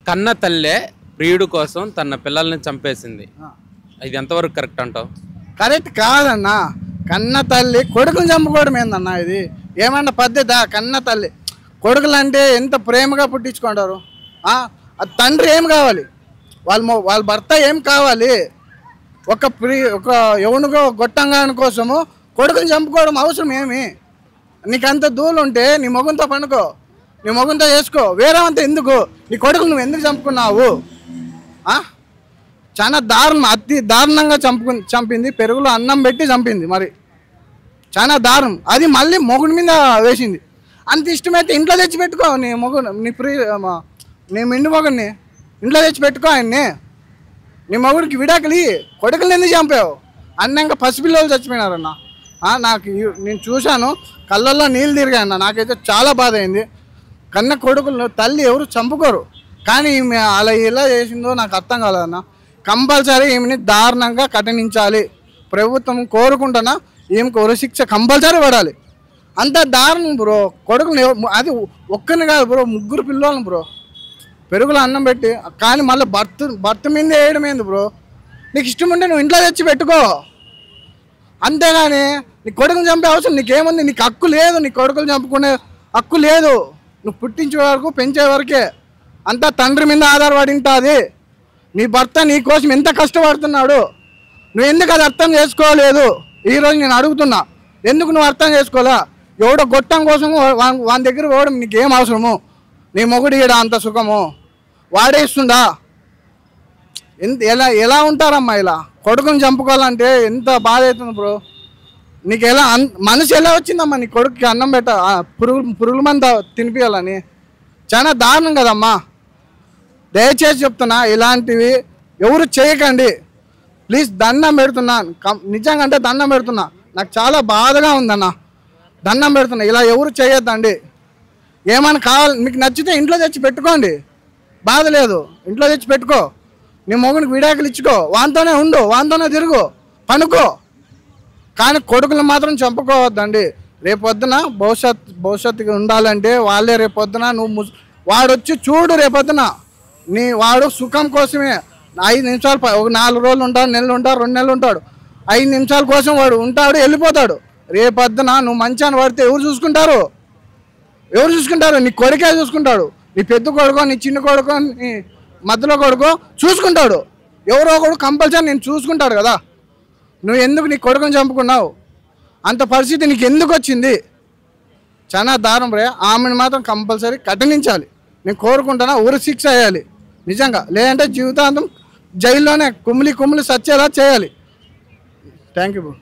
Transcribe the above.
కన్న తల్లే ప్రియుడు కోసం తన పిల్లల్ని చంపేసింది. ఇది ఎంతవరకు కరెక్ట్ అంటావు? కరెక్ట్ కాదన్నా. కన్న తల్లి కొడుకుని చంపుకోవడం ఏందన్నా? ఇది ఏమన్నా పద్ధతి? కన్న తల్లి కొడుకులు అంటే ఎంత ప్రేమగా పుట్టించుకుంటారు. తండ్రి ఏం కావాలి, వాళ్ళ భర్త ఏం కావాలి? ఒక యవనుగో గొట్టంగాని కోసము కొడుకుని చంపుకోవడం అవసరం ఏమి? నీకు అంత దూరం ఉంటే నీ మొగంతో పండుకో, నీ మొగంతో చేసుకో, వేరే అంతా ఎందుకు? నీ కొడుకులు నువ్వు ఎందుకు చంపుకున్నావు? చాలా అతి దారుణంగా చంపింది. పెరుగులో అన్నం పెట్టి చంపింది. మరి చాలా దారుణం. అది మళ్ళీ మొగుడి మీద వేసింది. అంత ఇష్టమైతే ఇంట్లో తెచ్చి పెట్టుకో. నీ మొగుడు నీ మిండి మొగుడిని ఇంట్లో తెచ్చి పెట్టుకో. ఆయన్ని నీ మొగుడికి విడాకులు కొడుకులు ఎందుకు చంపావు? అన్నంగా పసిపిల్లలు చచ్చిపోయినారన్న. నేను చూశాను, కళ్ళల్లో నీళ్ళు తిరిగాయన్న. నాకైతే చాలా బాధ అయింది. కన్న కొడుకులు తల్లి ఎవరు చంపుకోరు, కానీ ఈమె అలా ఎలా చేసిందో నాకు అర్థం కాలేదన్న. కంపల్సరీ ఈమెని దారుణంగా కఠించాలి. ప్రభుత్వం కోరుకుంటున్నా ఈమెకు ఉరిశిక్ష కంపల్సరీ పడాలి. అంత దారుణం బ్రో. కొడుకులు అది ఒక్కరిని కాదు బ్రో, 3 పిల్లలను బ్రో పెరుగులో అన్నం పెట్టి, కానీ మళ్ళీ భర్త మీద వేయడం ఏంది బ్రో? నీకు ఇష్టం ఉంటే నువ్వు ఇంట్లో తెచ్చి పెట్టుకో, అంతేగాని నీ కొడుకుని చంపే అవసరం నీకేముంది? నీకు హక్కు లేదు, నీ కొడుకులు చంపుకునే హక్కు లేదు. నువ్వు పుట్టించే వరకు పెంచే వరకే అంతా తండ్రి మీద ఆధారపడి ఉంటుంది. నీ భర్త నీ కోసం ఎంత కష్టపడుతున్నాడు, నువ్వు ఎందుకు అది అర్థం చేసుకోలేదు? ఈరోజు నేను అడుగుతున్నా, ఎందుకు నువ్వు అర్థం చేసుకోలే? ఎవడో గొట్టం కోసం వాని దగ్గర పోవడం నీకేం అవసరము? నీ మొగుడు ఈడ అంత సుఖము వాడే ఇస్తుందా? ఎలా ఉంటారమ్మా? ఇలా కొడుకుని చంపుకోవాలంటే ఎంత బాధ అవుతుంది బ్రో. నీకు మనసు ఎలా వచ్చిందమ్మా నీ కొడుకుకి అన్నం పెట్ట పురుగుల మంద తినిపించాలని? చాలా దారుణం కదమ్మా. దయచేసి చెప్తున్నా, ఇలాంటివి ఎవరు చేయకండి ప్లీజ్. దండం పెడుతున్నాను, నిజంగా అంటే దండం పెడుతున్నా. నాకు చాలా బాధగా ఉందన్న, దండం పెడుతున్నా. ఇలా ఎవరు చేయొద్దండి. ఏమైనా కావాలి మీకు నచ్చితే ఇంట్లో తెచ్చి పెట్టుకోండి, బాధ లేదు. ఇంట్లో తెచ్చి పెట్టుకో, నీ మొగునికి విడాకులు ఇచ్చుకో, వాంతోనే ఉండు, వాంతోనే తిరుగు, పనుకో. కానీ కొడుకులు మాత్రం చంపుకోవద్దండి. రేపొద్దున భవిష్యత్తుగా ఉండాలంటే వాళ్ళే రేపొద్దున వాడు వచ్చి చూడు, రేపొద్దున వాడు సుఖం కోసమే 5 నిమిషాలు, ఒక 4 రోజులు ఉంటాడు, నెలలు ఉంటాడు, 2 నెలలు ఉంటాడు, 5 నిమిషాల కోసం వాడు ఉంటాడు, వెళ్ళిపోతాడు. రేపొద్దున నువ్వు మంచాన్ని పడితే ఎవరు చూసుకుంటారు? నీ కొడుకే చూసుకుంటాడు. నీ పెద్ద కొడుకో, నీ చిన్న కొడుకో, నీ మధ్యలో కొడుకో చూసుకుంటాడు. ఎవరో ఒకడు కంపల్సరీ నేను చూసుకుంటాడు కదా. నువ్వు ఎందుకు నీ కొడుకుని చంపుకున్నావు? అంత పరిస్థితి నీకు ఎందుకు వచ్చింది? చాలా దారుణం రే. ఆమెను మాత్రం కంపల్సరీ కఠించాలి. నేను కోరుకుంటున్నా, ఉరిశిక్ష వేయాలి నిజంగా. లేదంటే జీవితాంతం జైల్లోనే కుమిలి సచ్చేలా చేయాలి. Thank you bro.